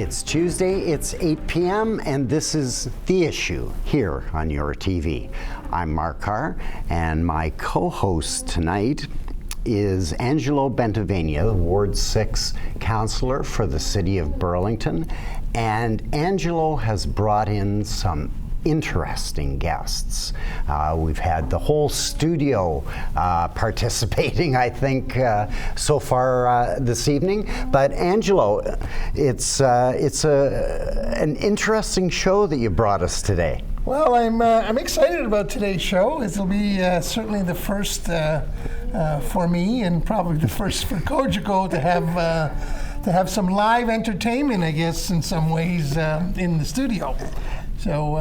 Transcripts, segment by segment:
It's Tuesday, it's 8 p.m., and this is The Issue here on your TV. I'm Mark Carr, and my co-host tonight is Angelo Bentivegna, Ward 6 councillor for the city of Burlington. And Angelo has brought in some interesting guests. We've had the whole studio participating, I think, so far this evening. But Angelo, it's an interesting show that you brought us today. Well, I'm excited about today's show. It'll be certainly the first for me, and probably the first for Kojiko to have some live entertainment, I guess, in some ways in the studio. So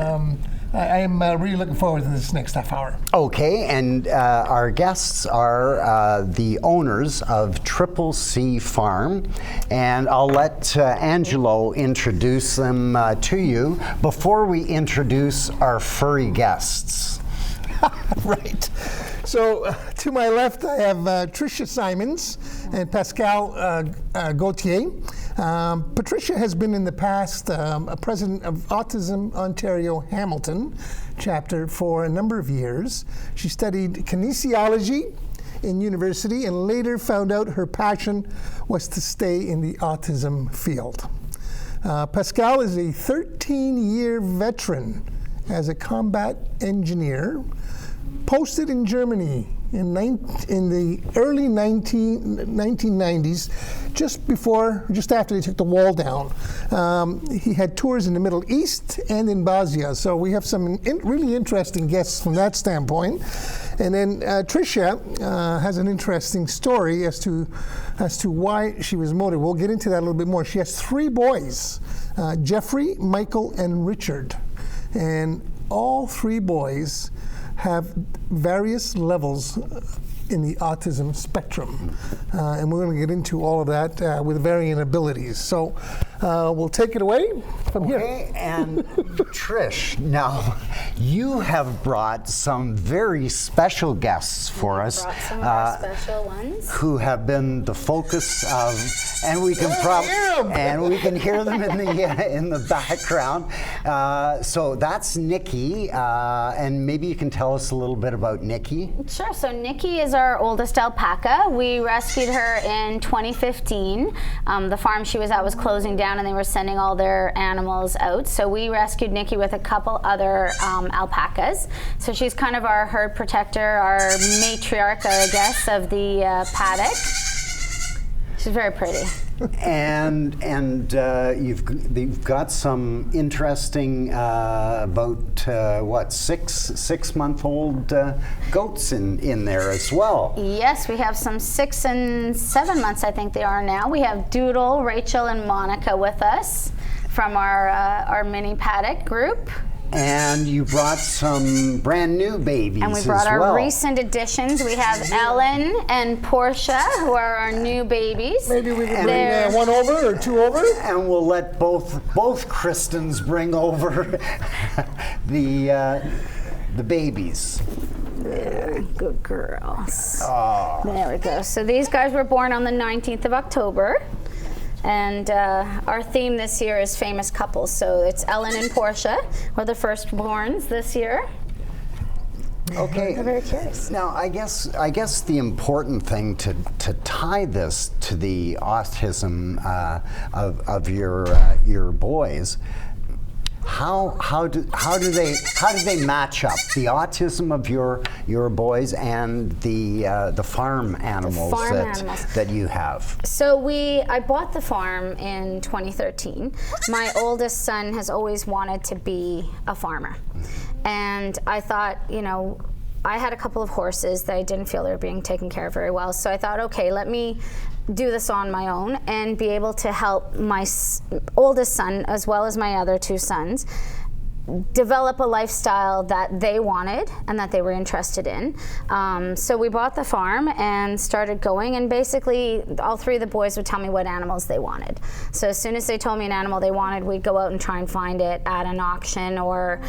I am really looking forward to this next half hour. Okay, and our guests are the owners of Triple C Farm, and I'll let Angelo introduce them to you before we introduce our furry guests. Right. So to my left, I have Trish Simons and Pascal Gauthier. Patricia has been in the past a president of Autism Ontario Hamilton chapter for a number of years. She studied kinesiology in university and later found out her passion was to stay in the autism field. Pascal is a 13-year veteran as a combat engineer, posted in Germany in the early 1990s, just after they took the wall down. He had tours in the Middle East and in Bosnia, so we have some really interesting guests from that standpoint. And then Tricia has an interesting story as to why she was motivated. We'll get into that a little bit more. She has 3 boys, Jeffrey, Michael, and Richard. And all 3 boys have various levels in the autism spectrum. And we're going to get into all of that with varying abilities. So we'll take it away from here. Okay, and Trish, now you have brought some very special guests for us. Brought some of our special ones. Who have been the focus of, and we can hear them in the background. So that's Nikki, and maybe you can tell us a little bit about Nikki. Sure. So Nikki is our oldest alpaca. We rescued her in 2015. The farm she was at was closing down, and they were sending all their animals out. So we rescued Nikki with a couple other alpacas. So she's kind of our herd protector, our matriarch, I guess, of the paddock. She's very pretty. And you've got some interesting about six-month-old goats in there as well. Yes, we have some 6 and 7 months, I think they are now. We have Doodle, Rachel, and Monica with us from our mini paddock group. And you brought some brand new babies as well. And we brought our recent additions. We have Ellen and Portia, who are our new babies. Maybe we can bring 1 over or 2 over. And we'll let both Kristens bring over the babies. Good girls. Oh. There we go. So these guys were born on the 19th of October. And our theme this year is famous couples. So it's Ellen and Portia were the firstborns this year. Okay. I'm very curious. Now, I guess the important thing to tie this to the autism of your boys. How do they match up, the autism of your boys and the farm animals that you have? So I bought the farm in 2013. My oldest son has always wanted to be a farmer, and I thought, I had a couple of horses that I didn't feel they were being taken care of very well. So I thought, okay, let me do this on my own and be able to help my oldest son as well as my other 2 sons develop a lifestyle that they wanted and that they were interested in. So we bought the farm and started going, and basically all three of the boys would tell me what animals they wanted. So as soon as they told me an animal they wanted, we'd go out and try and find it at an auction or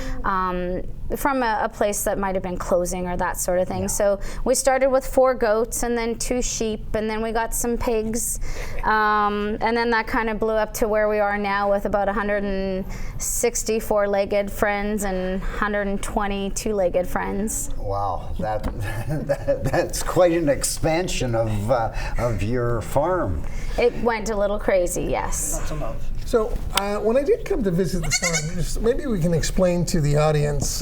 from a place that might have been closing or that sort of thing. So we started with 4 goats and then 2 sheep, and then we got some pigs, and then that kind of blew up to where we are now with about 160 4-legged friends and 120 2-legged friends. Wow, that's quite an expansion of your farm. It went a little crazy, yes. Lots of love. So when I did come to visit the farm, just maybe we can explain to the audience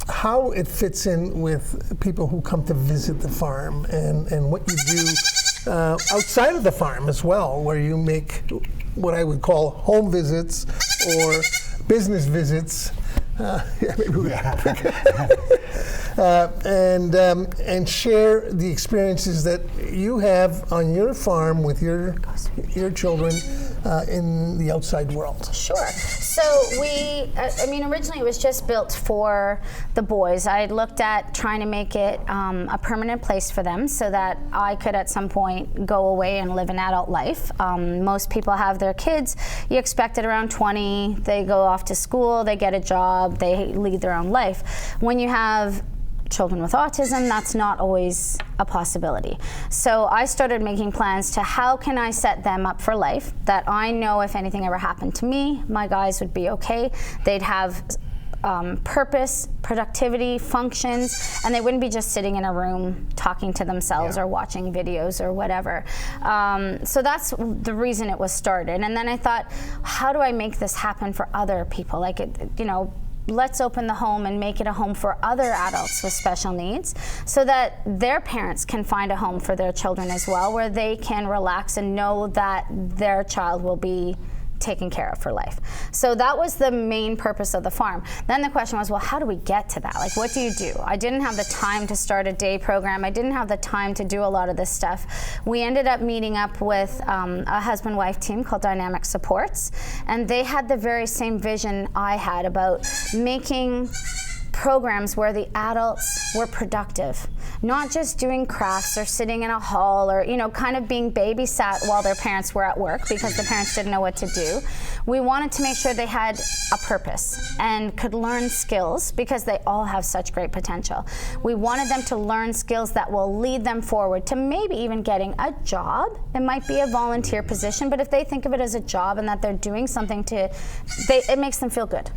how it fits in with people who come to visit the farm and what you do outside of the farm as well, where you make what I would call home visits or business visits. And share the experiences that you have on your farm with your children in the outside world. Sure. So originally it was just built for the boys. I looked at trying to make it a permanent place for them so that I could at some point go away and live an adult life. Most people have their kids. You expect it around 20. They go off to school, they get a job, they lead their own life. When you have children with autism, that's not always a possibility. So I started making plans to how can I set them up for life, that I know if anything ever happened to me, my guys would be okay. They'd have purpose, productivity, functions, and they wouldn't be just sitting in a room talking to themselves or watching videos or whatever. So that's the reason it was started. And then I thought, how do I make this happen for other people? Like, let's open the home and make it a home for other adults with special needs so that their parents can find a home for their children as well, where they can relax and know that their child will be taken care of for life. So that was the main purpose of the farm. Then the question was, well, how do we get to that? Like, what do you do? I didn't have the time to start a day program. I didn't have the time to do a lot of this stuff. We ended up meeting up with a husband-wife team called Dynamic Supports, and they had the very same vision I had about making programs where the adults were productive, not just doing crafts or sitting in a hall or kind of being babysat while their parents were at work because the parents didn't know what to do. We wanted to make sure they had a purpose and could learn skills because they all have such great potential. We wanted them to learn skills that will lead them forward to maybe even getting a job. It might be a volunteer position, but if they think of it as a job and that they're doing something it makes them feel good.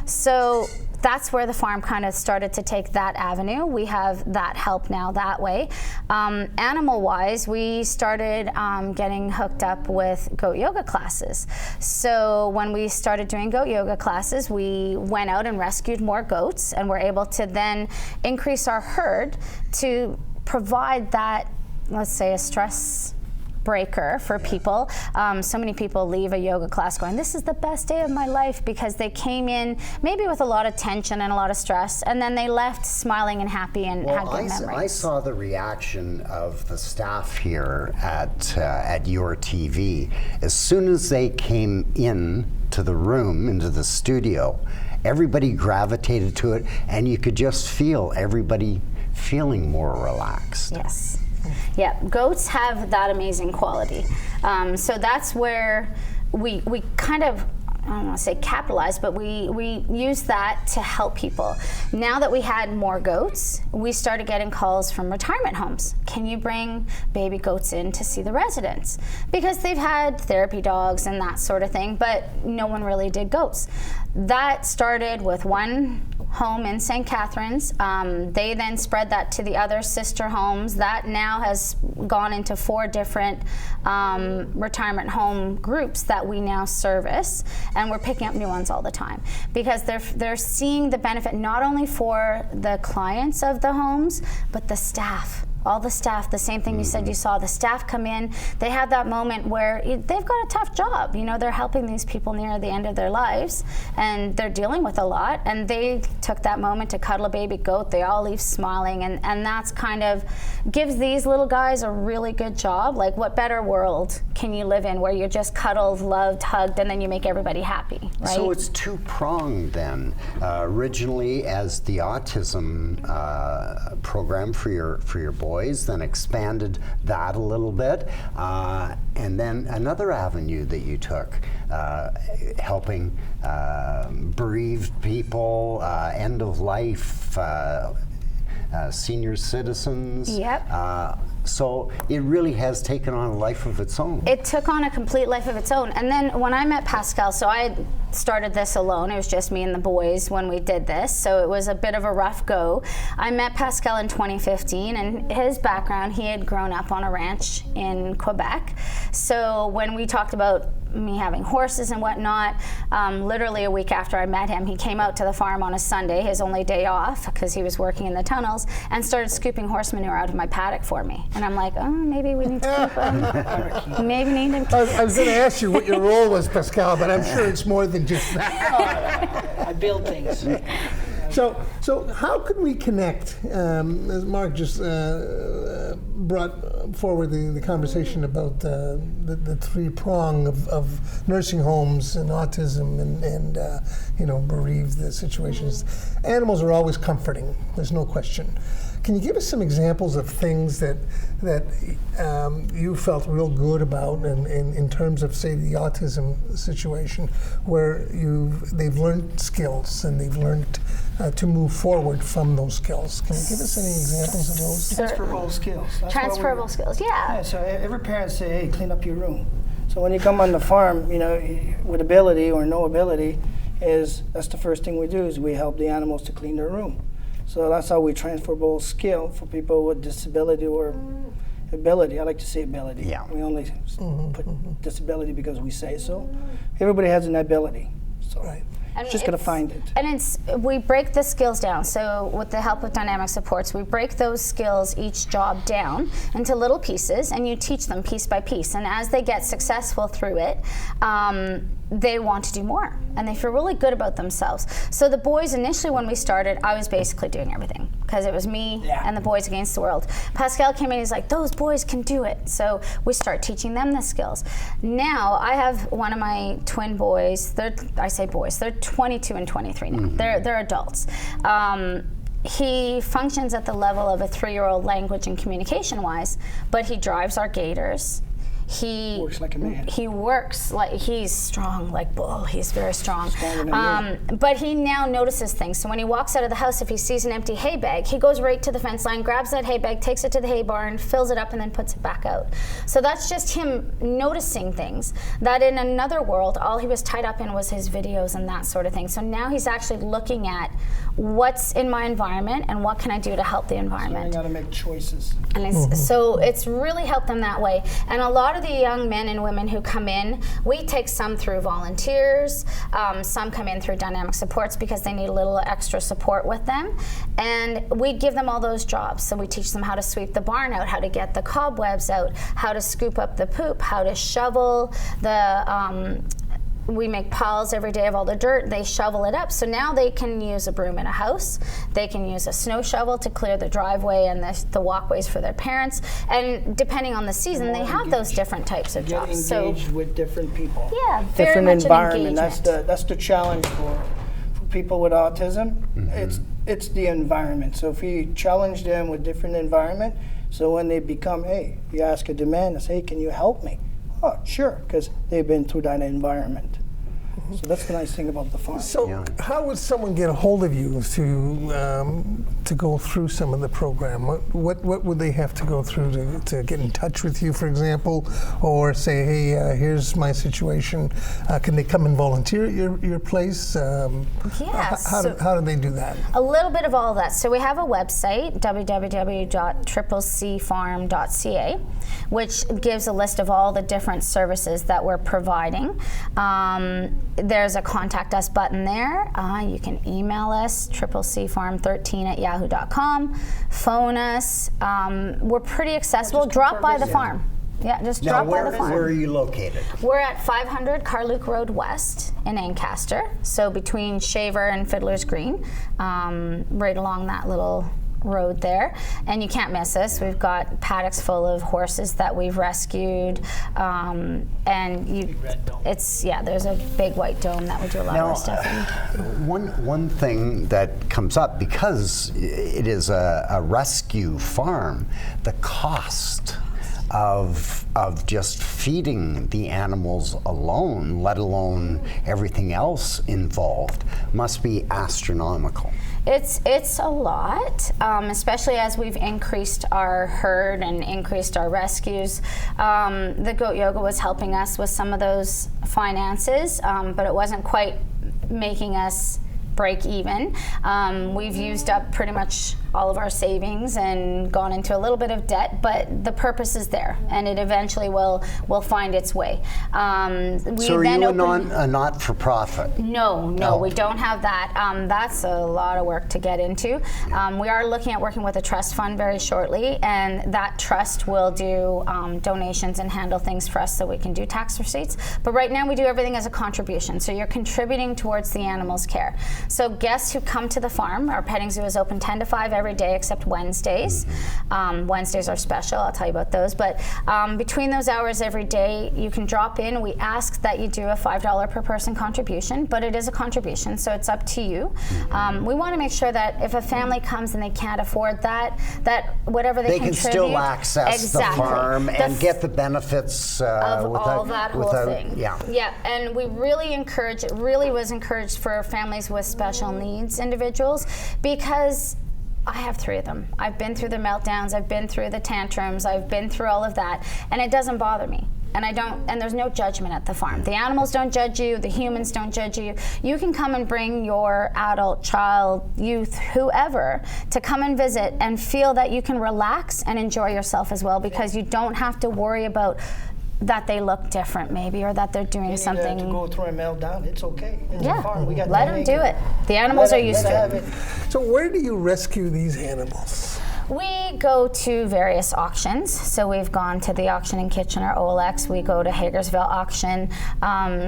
So that's where the farm kind of started to take that avenue. We have that help now that way. Animal-wise, we started getting hooked up with goat yoga classes. So when we started doing goat yoga classes, we went out and rescued more goats and were able to then increase our herd to provide that, let's say, a stress breaker for people. So many people leave a yoga class going, this is the best day of my life, because they came in maybe with a lot of tension and a lot of stress, and then they left smiling and happy and had good memories. I saw the reaction of the staff here at your TV. As soon as they came in to the room, into the studio, everybody gravitated to it, and you could just feel everybody feeling more relaxed. Yes. Yeah, goats have that amazing quality. So that's where we kind of, I don't want to say capitalize, but we use that to help people. Now that we had more goats, we started getting calls from retirement homes. Can you bring baby goats in to see the residents? Because they've had therapy dogs and that sort of thing, but no one really did goats. That started with one home in St. Catharines. They then spread that to the other sister homes. That now has gone into 4 different retirement home groups that we now service, and we're picking up new ones all the time because they're seeing the benefit not only for the clients of the homes, but the staff. all the staff, the same thing you said you saw, the staff come in, they have that moment where they've got a tough job. You know, they're helping these people near the end of their lives, and they're dealing with a lot, and they took that moment to cuddle a baby goat. They all leave smiling, and that's kind of gives these little guys a really good job. Like, what better world can you live in where you're just cuddled, loved, hugged, and then you make everybody happy, right? So it's two-pronged then. Originally as the autism program for your boys, then expanded that a little bit, and then another avenue that you took, helping bereaved people, end of life, senior citizens. Yep. So it really has taken on a life of its own. It took on a complete life of its own. And then when I met Pascal, so I started this alone. It was just me and the boys when we did this. So it was a bit of a rough go. I met Pascal in 2015, and his background, he had grown up on a ranch in Quebec. So when we talked about me having horses and whatnot, literally a week after I met him, he came out to the farm on a Sunday, his only day off, because he was working in the tunnels, and started scooping horse manure out of my paddock for me. And I'm like, oh, maybe we need to keep him. Maybe we need to I was going to ask you what your role was, Pascal, but I'm sure it's more than just that. I build things. So how could we connect, as Mark just brought forward the conversation about the three-prong of nursing homes and autism and bereaved situations. Animals are always comforting, there's no question. Can you give us some examples of things that you felt real good about in terms of, say, the autism situation, where they've learned skills and they've learned to move forward from those skills? Can you give us any examples of those? Transferable skills. Transferable skills, yeah. So every parent say, hey, clean up your room. So when you come on the farm, with ability or no ability, that's the first thing we do is we help the animals to clean their room. So that's how we transferable skill for people with disability or ability. I like to say ability. Yeah. We only put disability because we say so. Everybody has an ability. So Right. And just got to find it. And we break the skills down. So with the help of dynamic supports, we break those skills, each job down into little pieces, and you teach them piece by piece. And as they get successful through it, they want to do more, and they feel really good about themselves. So the boys, initially when we started, I was basically doing everything, because it was me and the boys against the world. Pascal came in, he's like, those boys can do it. So we start teaching them the skills. Now, I have one of my twin boys, I say boys, they're 22 and 23 now. They're adults. He functions at the level of a 3-year-old language and communication-wise, but he drives our gators. He works like a man. He works like he's strong, like bull. He's very strong. Stronger than me. But he now notices things. So when he walks out of the house, if he sees an empty hay bag, he goes right to the fence line, grabs that hay bag, takes it to the hay barn, fills it up, and then puts it back out. So that's just him noticing things that in another world, all he was tied up in was his videos and that sort of thing. So now he's actually looking at what's in my environment and what can I do to help the environment. So you got to make choices. And so it's really helped them that way. And a lot of the young men and women who come in, we take some through volunteers, some come in through dynamic supports because they need a little extra support with them, and we give them all those jobs. So we teach them how to sweep the barn out, how to get the cobwebs out, how to scoop up the poop, how to shovel the we make piles every day of all the dirt. They shovel it up. So now they can use a broom in a house. They can use a snow shovel to clear the driveway and the walkways for their parents. And depending on the season, they have those different types of jobs. Get engaged with different people. Yeah, very different much environment. An engagement. That's the challenge for people with autism. It's the environment. So if you challenge them with different environment, so when they become, hey, you ask a demand, say, hey, can you help me? Oh, sure, because they've been through that environment. So that's the nice thing about the farm. So how would someone get a hold of you to go through some of the program? What would they have to go through to get in touch with you, for example, or say, hey, here's my situation. Can they come and volunteer at your place? Yes. How do they do that? A little bit of all of that. So we have a website, www.cccfarm.ca, which gives a list of all the different services that we're providing. there's a contact us button there. You can email us, cccfarm13@yahoo.com. Phone us. We're pretty accessible. Drop by the farm. Yeah, just drop by the farm. Where are you located? We're at 500 Carluke Road West in Ancaster, so between Shaver and Fiddler's Green, right along that little road there, and you can't miss us. We've got paddocks full of horses that we've rescued, and there's a big white dome that we do a lot of our stuff in. One thing that comes up, because it is a rescue farm, the cost of just feeding the animals alone, let alone everything else involved, must be astronomical. It's a lot, especially as we've increased our herd and increased our rescues. The goat yoga was helping us with some of those finances, but it wasn't quite making us break even. We've used up pretty much all of our savings and gone into a little bit of debt, but the purpose is there, and it eventually will find its way. So are you a not-for-profit? No, we don't have that. That's a lot of work to get into. We are looking at working with a trust fund very shortly, and that trust will do donations and handle things for us so we can do tax receipts. But right now we do everything as a contribution, so you're contributing towards the animal's care. So guests who come to the farm, our petting zoo is open 10 to 5 every day except Wednesdays. Wednesdays are special, I'll tell you about those. But between those hours every day, you can drop in. We ask that you do a $5 per person contribution, but it is a contribution, so it's up to you. We want to make sure that if a family comes and they can't afford that whatever they contribute, can still access the farm and get the benefits of all that whole thing. Yeah, and we really encourage, it really was encouraged for families with special needs individuals, because I have 3 of them. I've been through the meltdowns, I've been through the tantrums, I've been through all of that, and it doesn't bother me. And there's no judgment at the farm. The animals don't judge you, the humans don't judge you. You can come and bring your adult, child, youth, whoever, to come and visit and feel that you can relax and enjoy yourself as well, because you don't have to worry about that they look different maybe, or that they're doing something. To go through a meltdown, it's okay. It's a farm. We got let them do it. The animals are used to it. So where do you rescue these animals? We go to various auctions. So we've gone to the auction in Kitchener, OLX. We go to Hagersville auction.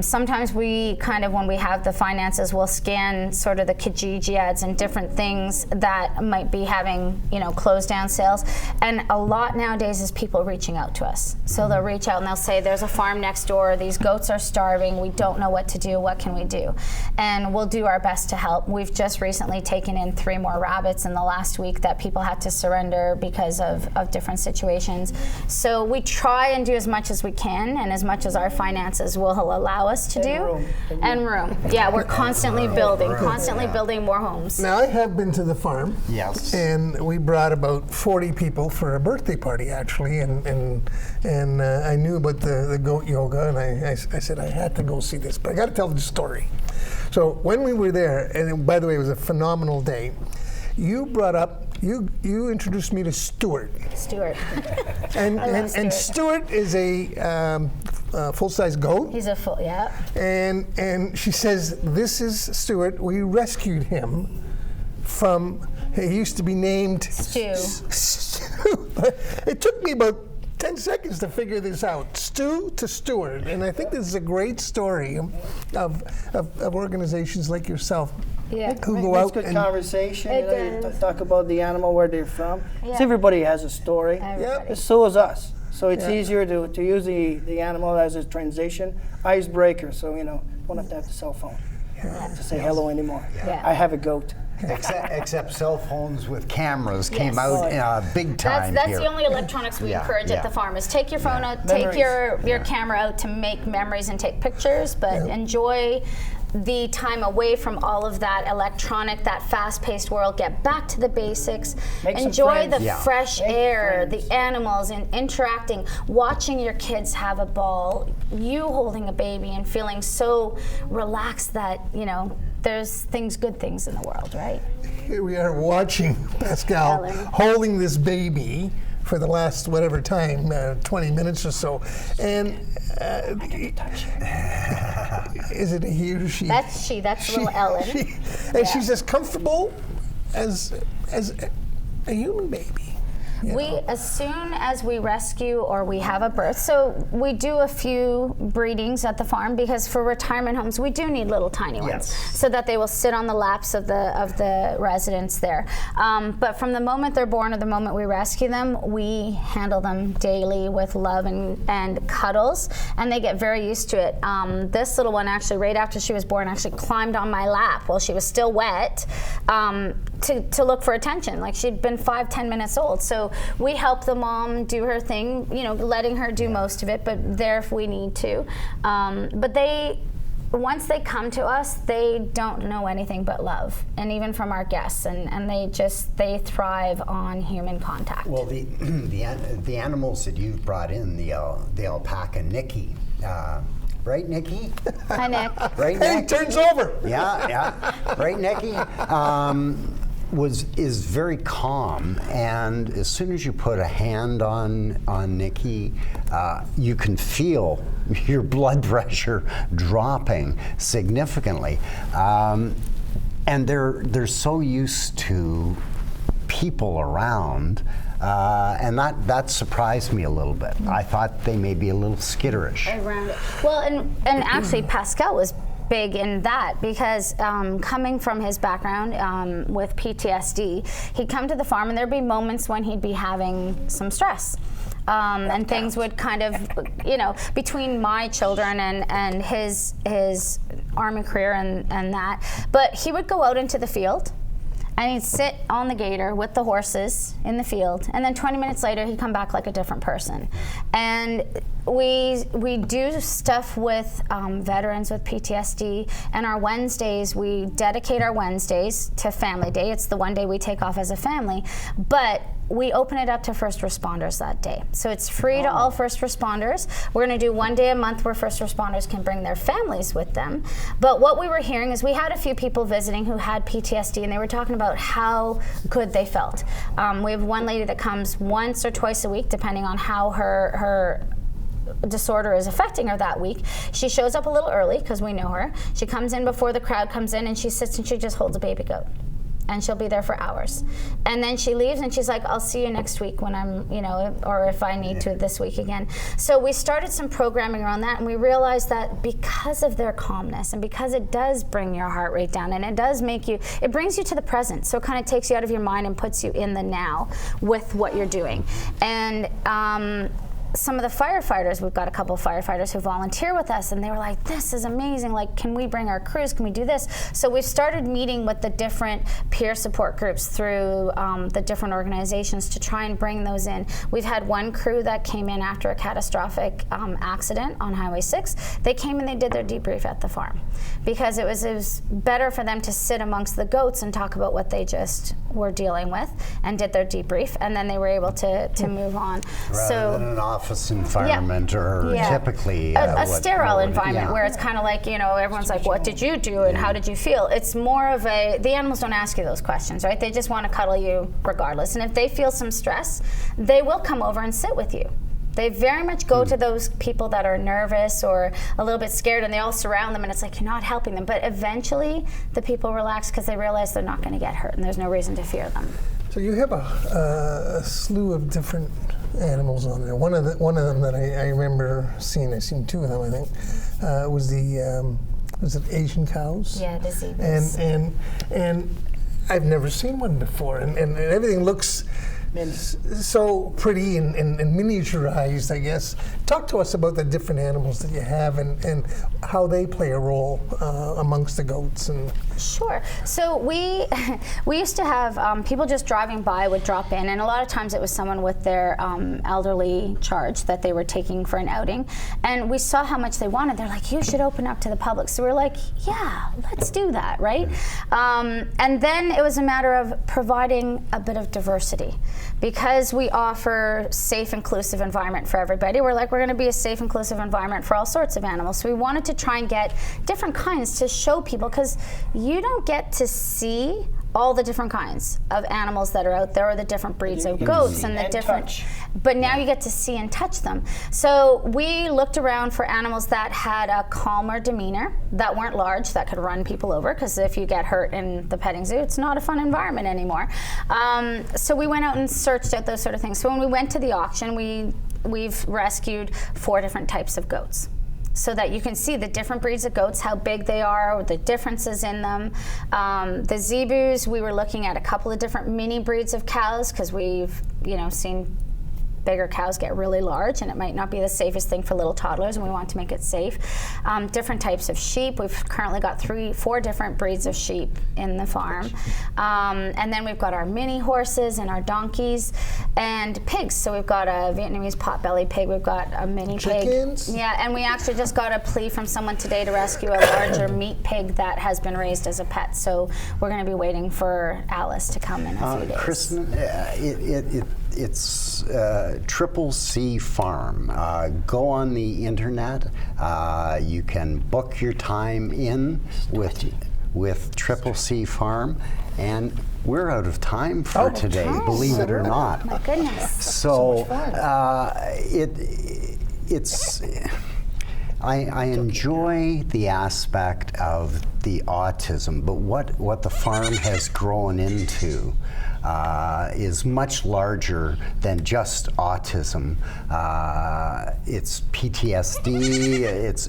Sometimes we when we have the finances, we'll scan sort of the Kijiji ads and different things that might be having, closed down sales. And a lot nowadays is people reaching out to us. So they'll reach out and they'll say, there's a farm next door, these goats are starving, we don't know what to do, what can we do? And we'll do our best to help. We've just recently taken in 3 more rabbits in the last week that people had to surrender because of different situations. So we try and do as much as we can, and as much as our finances will allow us to do. And room. Yeah, we're constantly building more homes. Now, I have been to the farm. Yes. And we brought about 40 people for a birthday party, actually, and I knew about the goat yoga, and I said I had to go see this, but I got to tell the story. So when we were there, and by the way, it was a phenomenal day, you brought up, you introduced me to Stuart. And Stuart is a full-size goat. He's a full, yeah. And she says, this is Stuart. We rescued him from, he used to be named Stu. It took me about 10 seconds to figure this out. Stu to Stuart. And I think this is a great story of organizations like yourself. Yeah. Who go out good and conversation. It You talk about the animal, where they're from. Yeah. So everybody has a story. Everybody. So is us. So it's easier to use the animal as a transition icebreaker. So don't have to have the cell phone to say hello anymore. Yeah. I have a goat. Except cell phones with cameras came out big time That's here. the only electronics we encourage at the farm, is take your phone out, Memories. take your camera out to make memories and take pictures, but enjoy the time away from all of that electronic, that fast-paced world. Get back to the basics. Make some Enjoy the friends. fresh Make air, friends. the animals, and interacting, watching your kids have a ball, you holding a baby and feeling so relaxed that, there's good things in the world, right? here we are watching Pascal holding this baby for the last whatever time, 20 minutes or so. And I can touch it. Is it a he or she? That's she. That's little Ellen. And she's as comfortable as a human baby. As soon as we rescue or we have a birth, so we do a few breedings at the farm because for retirement homes we do need little tiny ones so that they will sit on the laps of the residents there. But from the moment they're born or the moment we rescue them, we handle them daily with love and cuddles, and they get very used to it. This little one actually, right after she was born, actually climbed on my lap while she was still wet to look for attention. Like she'd been 5-10 minutes old. So we help the mom do her thing, letting her do most of it, but there if we need to. But once they come to us, they don't know anything but love, and even from our guests, and they thrive on human contact. Well, the animals that you've brought in, the alpaca Nikki, right, Nikki? Hi, Nick. Right, Hey, Nick? turns over. Yeah. Right, Nikki? Is very calm, and as soon as you put a hand on Nikki, you can feel your blood pressure dropping significantly, and they're so used to people around. And that surprised me a little bit. I thought they may be a little skitterish. Around it. Well, and actually Pascal was big in that because coming from his background with PTSD, he'd come to the farm and there'd be moments when he'd be having some stress. And things would kind of, between my children and his Army career and that. But he would go out into the field and he'd sit on the gator with the horses in the field, and then 20 minutes later he'd come back like a different person. And we do stuff with veterans with PTSD, and our Wednesdays, we dedicate our Wednesdays to Family Day. It's the one day we take off as a family, but we open it up to first responders that day. So it's free to all first responders. We're gonna do one day a month where first responders can bring their families with them. But what we were hearing is we had a few people visiting who had PTSD, and they were talking about how good they felt. We have one lady that comes once or twice a week, depending on how her disorder is affecting her that week. She shows up a little early because we know her. She comes in before the crowd comes in, and she sits and she just holds a baby goat. And she'll be there for hours. And then she leaves and she's like, I'll see you next week when I'm, or if I need to this week again. So we started some programming around that, and we realized that because of their calmness and because it does bring your heart rate down and it does it brings you to the present. So it kind of takes you out of your mind and puts you in the now with what you're doing. And some of the firefighters, we've got a couple of firefighters who volunteer with us, and they were like, this is amazing, like, can we bring our crews, can we do this? So we've started meeting with the different peer support groups through the different organizations to try and bring those in. We've had one crew that came in after a catastrophic accident on Highway 6. They came and they did their debrief at the farm because it was better for them to sit amongst the goats and talk about what they just were dealing with and did their debrief, and then they were able to move on. Rather than an office environment or typically a sterile environment where it's kind of like, everyone's like, what did you do and how did you feel? It's more of the animals don't ask you those questions, right? They just want to cuddle you regardless. And if they feel some stress, they will come over and sit with you. They very much go to those people that are nervous or a little bit scared, and they all surround them, and it's like you're not helping them. But eventually the people relax because they realize they're not going to get hurt and there's no reason to fear them. So you have a slew of different animals on there. One of them that I remember seeing, I've seen two of them, I think, was it Asian cows? Yeah, the zebras. And I've never seen one before, and everything looks so pretty and miniaturized, I guess. Talk to us about the different animals that you have and how they play a role amongst the goats. Sure. So we used to have people just driving by would drop in, and a lot of times it was someone with their elderly charge that they were taking for an outing, and we saw how much they wanted. They're like, you should open up to the public. So we're like, yeah, let's do that, right? And then it was a matter of providing a bit of diversity. Because we offer safe, inclusive environment for everybody, we're going to be a safe, inclusive environment for all sorts of animals. So we wanted to try and get different kinds to show people, because you don't get to see all the different kinds of animals that are out there, or the different breeds of goats and the different. Touch. But now you get to see and touch them. So we looked around for animals that had a calmer demeanor, that weren't large, that could run people over, because if you get hurt in the petting zoo, it's not a fun environment anymore. So we went out and searched out those sort of things. So when we went to the auction, we've rescued 4 different types of goats, so that you can see the different breeds of goats, how big they are, the differences in them. The zebus, we were looking at a couple of different mini breeds of cows, because we've seen bigger cows get really large, and it might not be the safest thing for little toddlers, and we want to make it safe. Different types of sheep. We've currently got 4 different breeds of sheep in the farm. And then we've got our mini horses and our donkeys and pigs. So we've got a Vietnamese potbelly pig, we've got a mini Chickens? pig. Yeah, and we actually just got a plea from someone today to rescue a larger meat pig that has been raised as a pet. So we're going to be waiting for Alice to come in a few days. Kristen, it's Triple C Farm. Go on the internet. You can book your time in with Triple C Farm, and we're out of time for today. Believe it or not. My goodness. So I enjoy the aspect of the autism, but what the farm has grown into is much larger than just autism. It's PTSD,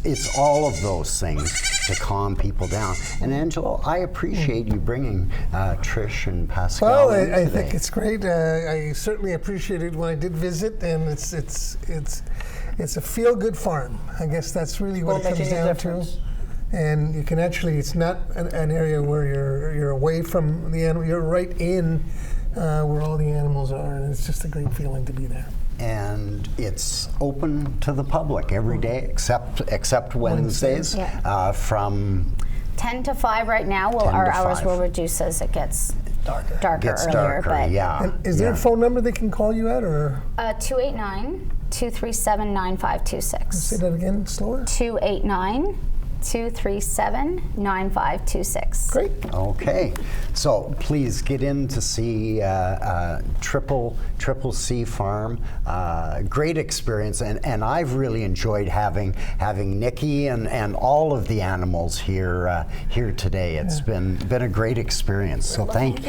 it's all of those things to calm people down. And Angelo, I appreciate you bringing Trish and Pascal in I today. think it's great. I certainly appreciated when I did visit, and it's a feel-good farm. I guess that's really what it comes down to. And you can actually, it's not an area where you're away from the animal. You're right in where all the animals are, and it's just a great feeling to be there. And it's open to the public every day except Wednesdays. Yeah. From 10 to 5 right now. 10 Our to hours 5. will reduce as it gets darker gets earlier. darker, But yeah. And is there a phone number they can call you at, or 289-237-9526. say that again, slower? 289-237-9526. Great. Okay, so please get in to see Triple C Farm. Great experience, and I've really enjoyed having Nikki and all of the animals here today. It's been a great experience. So thank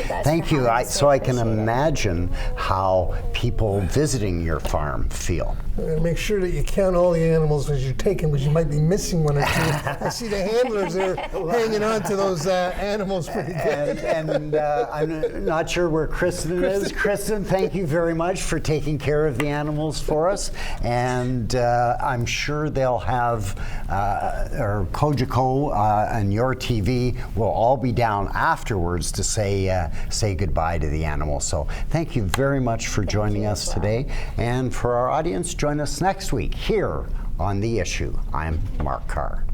you. So I can imagine how people visiting your farm feel. Make sure that you count all the animals as you're taking, because you might be missing one or two. I see the handlers are hanging on to those animals pretty good. And I'm not sure where Kristen is. Kristen, thank you very much for taking care of the animals for us. And I'm sure they'll have, or Kojiko and your TV will all be down afterwards to say goodbye to the animals. So thank you very much for joining us today. And for our audience, join us next week here on The Issue. I'm Mark Carr.